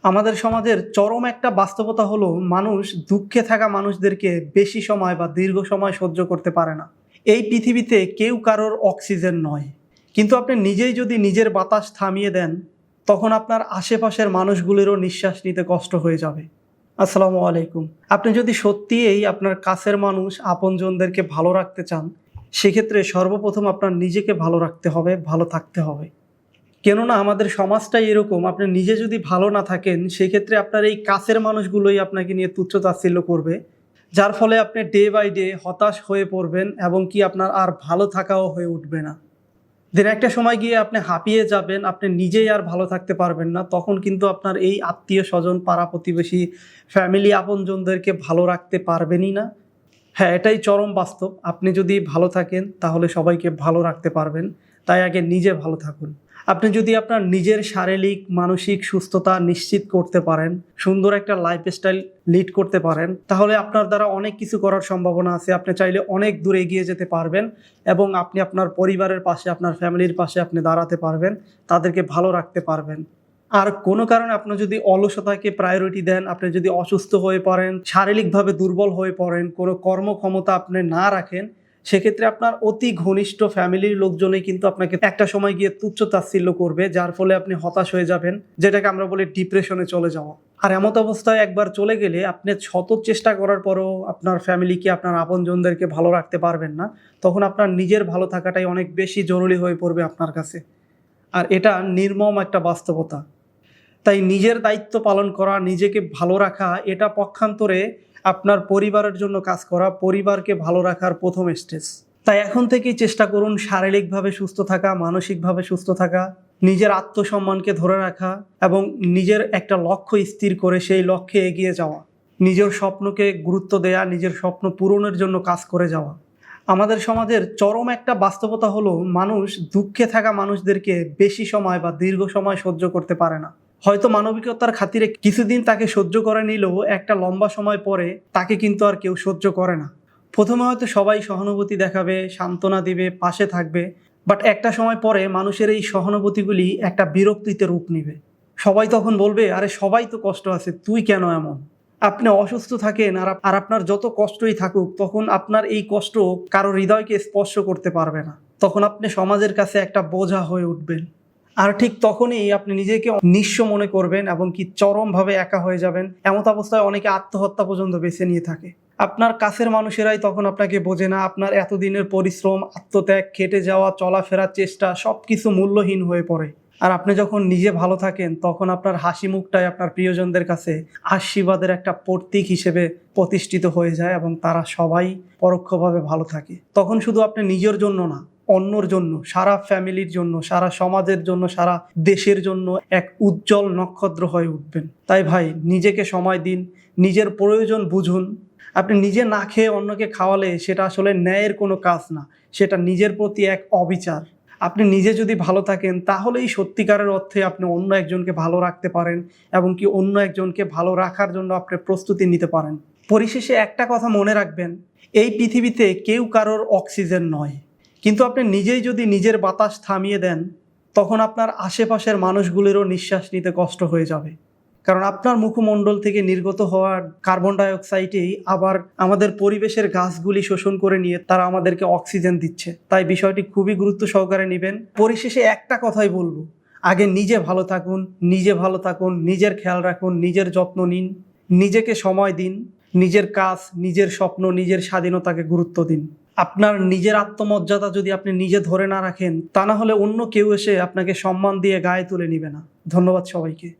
আমাদের সমাজের চরম একটা বাস্তবতা হলো মানুষ দুঃখে থাকা মানুষদেরকে বেশি সময় বা দীর্ঘ সময় সহ্য করতে পারে না। এই পৃথিবীতে কেউ কারোর অক্সিজেন নয়, কিন্তু আপনি নিজেই যদি নিজের বাতাস থামিয়ে দেন, তখন আপনার আশেপাশের মানুষগুলিরও নিঃশ্বাস নিতে কষ্ট হয়ে যাবে। আসসালামু আলাইকুম। আপনি যদি সত্যিই আপনার কাছের মানুষ আপনজনদেরকে ভালো রাখতে চান, সেক্ষেত্রে সর্বপ্রথম আপনার নিজেকে ভালো রাখতে হবে, ভালো থাকতে হবে। কেননা আমাদের সমাজটাই এরকম, আপনি নিজে যদি ভালো না থাকেন সেক্ষেত্রে আপনার এই কাছের মানুষগুলোই আপনাকে নিয়ে তুচ্ছ-তাচ্ছিল্য করবে, যার ফলে আপনি ডে বাই ডে হতাশ হয়ে পড়বেন এবং কি আপনার আর ভালো থাকাও হয়ে উঠবে না। দিন একটা সময় গিয়ে আপনি হাঁপিয়ে যাবেন, আপনি নিজেই আর ভালো থাকতে পারবেন না। তখন কিন্তু আপনার এই আত্মীয় স্বজন, পাড়া প্রতিবেশী, ফ্যামিলি, আপনজনদেরকে ভালো রাখতে পারবেনই না। হ্যাঁ, এটাই চরম বাস্তব। আপনি যদি ভালো থাকেন তাহলে সবাইকে ভালো রাখতে পারবেন। তাই আগে নিজে ভালো থাকুন। আপনি যদি আপনার নিজের শারীরিক মানসিক সুস্থতা নিশ্চিত করতে পারেন, সুন্দর একটা লাইফস্টাইল লিড করতে পারেন, তাহলে আপনার দ্বারা অনেক কিছু করার সম্ভাবনা আছে। আপনি চাইলে অনেক দূর এগিয়ে যেতে পারবেন এবং আপনি আপনার পরিবারের পাশে, আপনার ফ্যামিলির পাশে আপনি দাঁড়াতে পারবেন, তাদেরকে ভালো রাখতে পারবেন। আর কোনো কারণে আপনি যদি অলসতাকে প্রায়োরিটি দেন, আপনি যদি অসুস্থ হয়ে পড়েন, শারীরিকভাবে দুর্বল হয়ে পড়েন, কোনো কর্মক্ষমতা আপনি না রাখেন, সেক্ষেত্রে আপনার অতি ঘনিষ্ঠ ফ্যামিলির লোকজনই কিন্তু আপনাকে একটা সময় গিয়ে তুচ্ছ-তাচ্ছিল্য করবে, যার ফলে আপনি হতাশ হয়ে যাবেন, যেটাকে আমরা বলি ডিপ্রেশনে চলে যাওয়া। আর এমত অবস্থায় একবার চলে গেলে আপনি শত চেষ্টা করার পরেও আপনার ফ্যামিলিকে, আপনার আপনজনদেরকে ভালো রাখতে পারবেন না। তখন আপনার নিজের ভালো থাকাটাই অনেক বেশি জরুরি হয়ে পড়বে আপনার কাছে। আর এটা নির্মম একটা বাস্তবতা। তাই নিজের দায়িত্ব পালন করা, নিজেকে ভালো রাখা, এটা পক্ষান্তরে আপনার পরিবারের জন্য কাজ করা, পরিবারকে ভালো রাখার প্রথম স্টেজ। তাই এখন থেকেই চেষ্টা করুন শারীরিকভাবে সুস্থ থাকা, মানসিকভাবে সুস্থ থাকা, নিজের আত্মসম্মানকে ধরে রাখা এবং নিজের একটা লক্ষ্য স্থির করে সেই লক্ষ্যে এগিয়ে যাওয়া, নিজের স্বপ্নকে গুরুত্ব দেয়া, নিজের স্বপ্ন পূরণের জন্য কাজ করে যাওয়া। আমাদের সমাজের চরম একটা বাস্তবতা হলো মানুষ দুঃখে থাকা মানুষদেরকে বেশি সময় বা দীর্ঘ সময় সহ্য করতে পারে না। হয়তো মানবিকতার খাতিরে কিছুদিন তাকে সহ্য করে নিলেও একটা লম্বা সময় পরে তাকে কিন্তু আর কেউ সহ্য করে না। প্রথমে হয়তো সবাই সহানুভূতি দেখাবে, সান্ত্বনা দিবে, পাশে থাকবে, বাট একটা সময় পরে মানুষের এই সহানুভূতিগুলি একটা বিরক্তিতে রূপ নিবে। সবাই তখন বলবে, আরে সবাই তো কষ্ট আছে, তুই কেন এমন? আপনি অসুস্থ থাকেন আর আপনার যত কষ্টই থাকুক, তখন আপনার এই কষ্ট কারো হৃদয়কে স্পর্শ করতে পারবে না। তখন আপনি সমাজের কাছে একটা বোঝা হয়ে উঠবেন। আর ঠিক তখনই আপনি নিজেকে নিঃস্ব মনে করবেন এবং কি চরমভাবে একা হয়ে যাবেন। এমত অবস্থায় অনেকে আত্মহত্যা পর্যন্ত বেছে নিয়ে থাকে। আপনার কাছের মানুষেরাই তখন আপনাকে বোঝে না। আপনার এতদিনের পরিশ্রম, আত্মত্যাগ, খেটে যাওয়া, চলাফেরার চেষ্টা সবকিছু মূল্যহীন হয়ে পড়ে। আর আপনি যখন নিজে ভালো থাকেন, তখন আপনার হাসি মুখটাই আপনার প্রিয়জনদের কাছে আশীর্বাদের একটা প্রতীক হিসেবে প্রতিষ্ঠিত হয়ে যায় এবং তারা সবাই পরোক্ষভাবে ভালো থাকে। তখন শুধু আপনি নিজের জন্য না, অন্যর জন্য, সারা ফ্যামিলির জন্য, সারা সমাজের জন্য, সারা দেশের জন্য এক উজ্জ্বল নক্ষত্র হয়ে উঠবেন। তাই ভাই, নিজেকে সময় দিন, নিজের প্রয়োজন বুঝুন। আপনি নিজে না খেয়ে অন্যকে খাওয়ালে সেটা আসলে ন্যায়ের কোনো কাজ না, সেটা নিজের প্রতি এক অবিচার। আপনি নিজে যদি ভালো থাকেন, তাহলেই সত্যিকারের অর্থে আপনি অন্য একজনকে ভালো রাখতে পারেন এবং কি অন্য একজনকে ভালো রাখার জন্য আপনি প্রস্তুতি নিতে পারেন। পরিশেষে একটা কথা মনে রাখবেন, এই পৃথিবীতে কেউ কারোর অক্সিজেন নয়, কিন্তু আপনি নিজেই যদি নিজের বাতাস থামিয়ে দেন, তখন আপনার আশেপাশের মানুষগুলিরও নিঃশ্বাস নিতে কষ্ট হয়ে যাবে। কারণ আপনার মুখমণ্ডল থেকে নির্গত হওয়া কার্বন ডাইঅক্সাইডই আবার আমাদের পরিবেশের গাছগুলি শোষণ করে নিয়ে তারা আমাদেরকে অক্সিজেন দিচ্ছে। তাই বিষয়টি খুবই গুরুত্ব সহকারে নেবেন। পরিশেষে একটা কথাই বলবো, আগে নিজে ভালো থাকুন, নিজে ভালো থাকুন, নিজের খেয়াল রাখুন, নিজের যত্ন নিন, নিজেকে সময় দিন, নিজের কাজ, নিজের স্বপ্ন, নিজের স্বাধীনতাকে গুরুত্ব দিন। আপনার নিজের আত্মমর্যাদা যদি আপনি নিজে ধরে না রাখেন, তা না হলে অন্য কেউ এসে আপনাকে সম্মান দিয়ে গায়ে তুলে নিবে না। ধন্যবাদ সবাইকে।